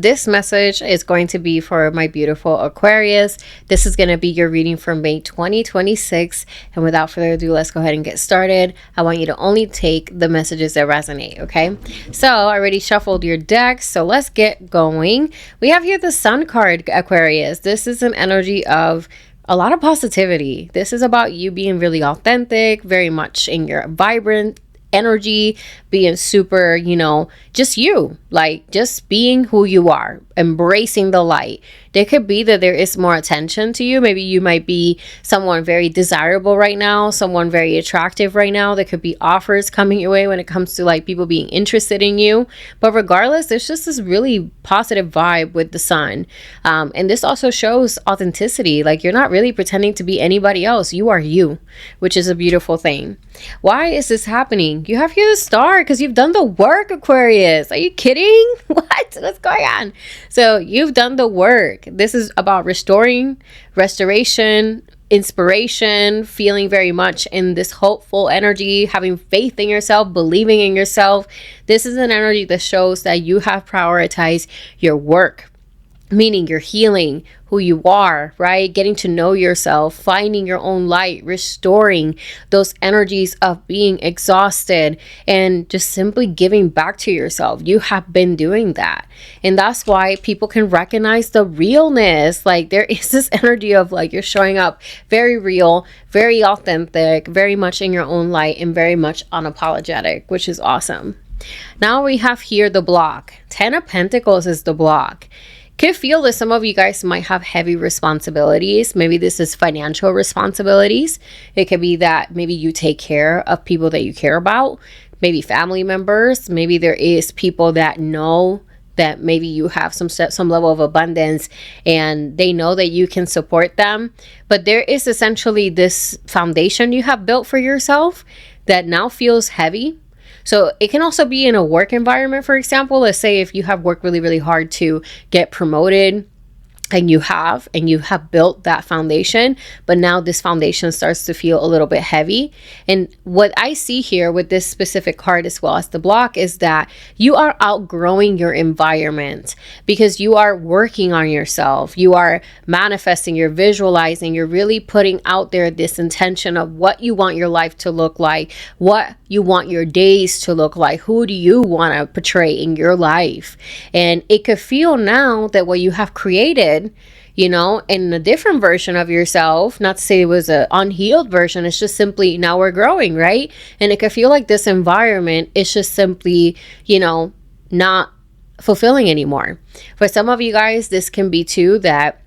This message is going to be for my beautiful Aquarius. This is going to be your reading for May 2026. And without further ado, let's go ahead and get started. I want you to only take the messages that resonate, okay? So I already shuffled your deck, so let's get going. We have here the Sun card, Aquarius. This is an energy of a lot of positivity. This is about you being really authentic, very much in your vibrant energy, being super, just you, like just being who you are, embracing the light. There could be that there is more attention to you. Maybe you might be someone very desirable right now, someone very attractive right now. There could be offers coming your way when it comes to like people being interested in you. But regardless, there's just this really positive vibe with the Sun. And this also shows authenticity. Like you're not really pretending to be anybody else. You are you, which is a beautiful thing. Why is this happening? You have here the Star because you've done the work, Aquarius. Are you kidding? What's going on? So you've done the work. This is about restoration, inspiration, feeling very much in this hopeful energy, having faith in yourself, believing in yourself. This is an energy that shows that you have prioritized your work, meaning you're healing who you are, right? Getting to know yourself, finding your own light, restoring those energies of being exhausted, and just simply giving back to yourself. You have been doing that. And that's why people can recognize the realness. Like there is this energy of like you're showing up very real, very authentic, very much in your own light, and very much unapologetic, which is awesome. Now we have here the block. 10 of Pentacles is the block. Could feel that some of you guys might have heavy responsibilities. Maybe this is financial responsibilities. It could be that maybe you take care of people that you care about, maybe family members. Maybe there is people that know that maybe you have some level of abundance and they know that you can support them. But there is essentially this foundation you have built for yourself that now feels heavy. So it can also be in a work environment, for example. Let's say if you have worked really, really hard to get promoted and you have built that foundation, but now this foundation starts to feel a little bit heavy. And what I see here with this specific card as well as the block is that you are outgrowing your environment because you are working on yourself. You are manifesting, you're visualizing, you're really putting out there this intention of what you want your life to look like, what you want your days to look like, who do you want to portray in your life. And it could feel now that what you have created, in a different version of yourself, not to say it was an unhealed version, it's just simply now we're growing, right? And it could feel like this environment is just simply, not fulfilling anymore. For some of you guys, this can be too that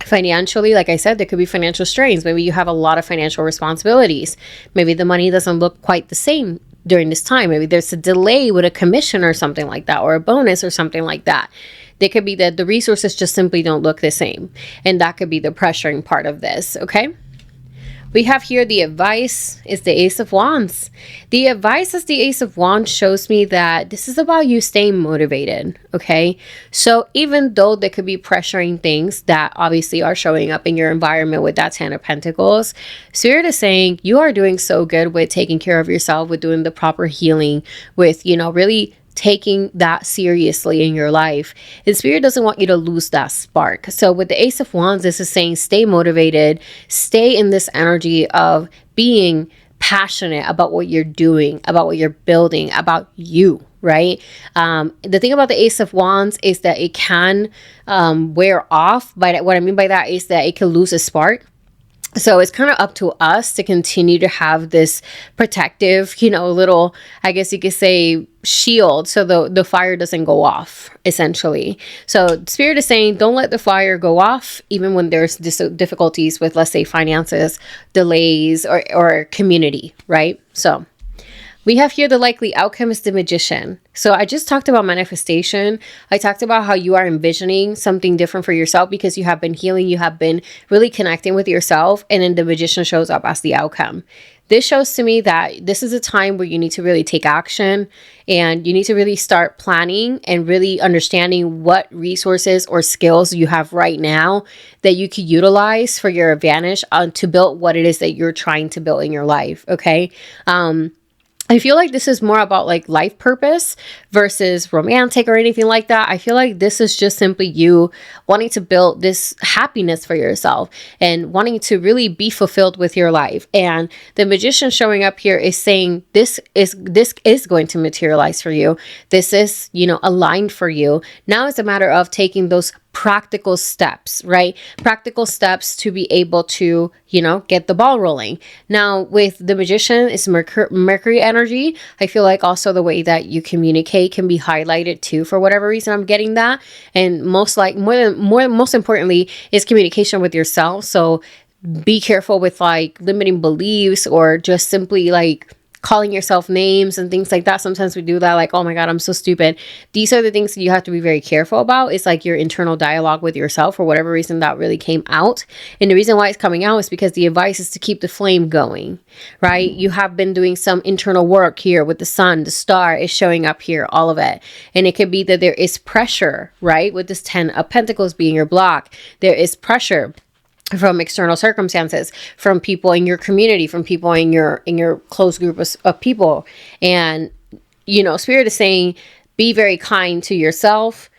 financially, like I said, there could be financial strains. Maybe you have a lot of financial responsibilities. Maybe the money doesn't look quite the same during this time. Maybe there's a delay with a commission or something like that, or a bonus or something like that. They could be that the resources just simply don't look the same. And that could be the pressuring part of this, okay? We have here the advice is the Ace of Wands. The advice as the Ace of Wands shows me that this is about you staying motivated, okay? So even though there could be pressuring things that obviously are showing up in your environment with that 10 of Pentacles, Spirit is saying you are doing so good with taking care of yourself, with doing the proper healing, with, really taking that seriously in your life. And Spirit doesn't want you to lose that spark. So with the Ace of Wands, this is saying stay motivated, stay in this energy of being passionate about what you're doing, about what you're building, about you, right? The thing about the Ace of Wands is that it can wear off. But what I mean by that is that it can lose a spark. So it's kind of up to us to continue to have this protective, little, I guess you could say, shield so the fire doesn't go off, essentially. So Spirit is saying don't let the fire go off even when there's difficulties with, let's say, finances, delays, or community, right? So we have here the likely outcome is the Magician. So I just talked about manifestation. I talked about how you are envisioning something different for yourself because you have been healing. You have been really connecting with yourself. And then the Magician shows up as the outcome. This shows to me that this is a time where you need to really take action and you need to really start planning and really understanding what resources or skills you have right now that you could utilize for your advantage to build what it is that you're trying to build in your life. Okay. I feel like this is more about like life purpose versus romantic or anything like that. I feel like this is just simply you wanting to build this happiness for yourself and wanting to really be fulfilled with your life. And the magician showing up here is saying this is going to materialize for you. This is, aligned for you. Now it's a matter of taking those practical steps, right? Practical steps to be able to, get the ball rolling. Now with the magician, it's Mercury energy. I feel like also the way that you communicate can be highlighted too, for whatever reason I'm getting that. And most importantly is communication with yourself. So be careful with like limiting beliefs or just simply like calling yourself names and things like that. Sometimes we do that, like, oh my God, I'm so stupid. These are the things that you have to be very careful about. It's like your internal dialogue with yourself. For whatever reason that really came out. And the reason why it's coming out is because the advice is to keep the flame going, right? You have been doing some internal work here with the sun, the star is showing up here, all of it. And it could be that there is pressure, right? With this 10 of Pentacles being your block, there is pressure from external circumstances, from people in your community, from people in your close group of people. And, Spirit is saying, be very kind to yourself.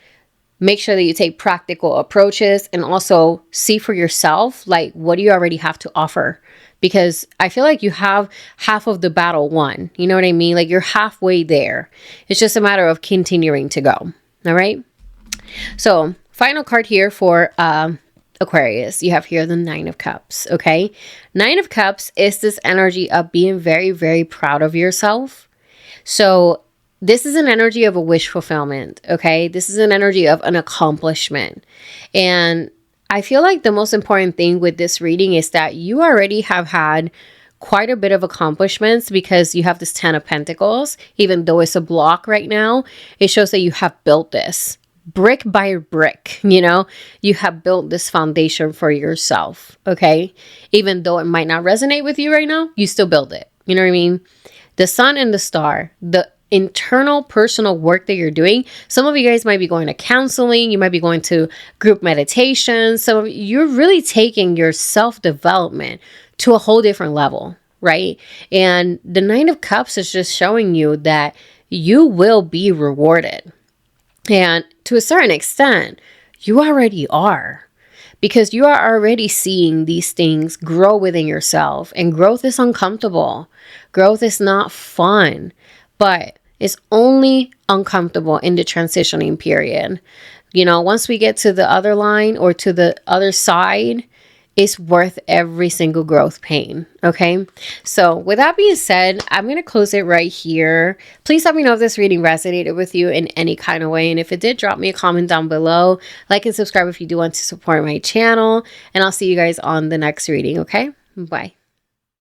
Make sure that you take practical approaches and also see for yourself, like, what do you already have to offer? Because I feel like you have half of the battle won. You know what I mean? Like, you're halfway there. It's just a matter of continuing to go. All right. So final card here for, Aquarius, you have here the 9 of Cups, okay? 9 of Cups is this energy of being very, very proud of yourself. So this is an energy of a wish fulfillment, okay? This is an energy of an accomplishment. And I feel like the most important thing with this reading is that you already have had quite a bit of accomplishments because you have this 10 of Pentacles. Even though it's a block right now, it shows that you have built this. Brick by brick, you have built this foundation for yourself, okay? Even though it might not resonate with you right now, you still build it. You know what I mean? The sun and the star, the internal personal work that you're doing. Some of you guys might be going to counseling. You might be going to group meditation. So you're really taking your self-development to a whole different level, right? And the 9 of Cups is just showing you that you will be rewarded. And to a certain extent, you already are, because you are already seeing these things grow within yourself. And growth is uncomfortable. Growth is not fun, but it's only uncomfortable in the transitioning period. Once we get to the other line or to the other side, it's worth every single growth pain. Okay. So with that being said, I'm going to close it right here. Please let me know if this reading resonated with you in any kind of way. And if it did, drop me a comment down below. Like and subscribe if you do want to support my channel. And I'll see you guys on the next reading. Okay. Bye.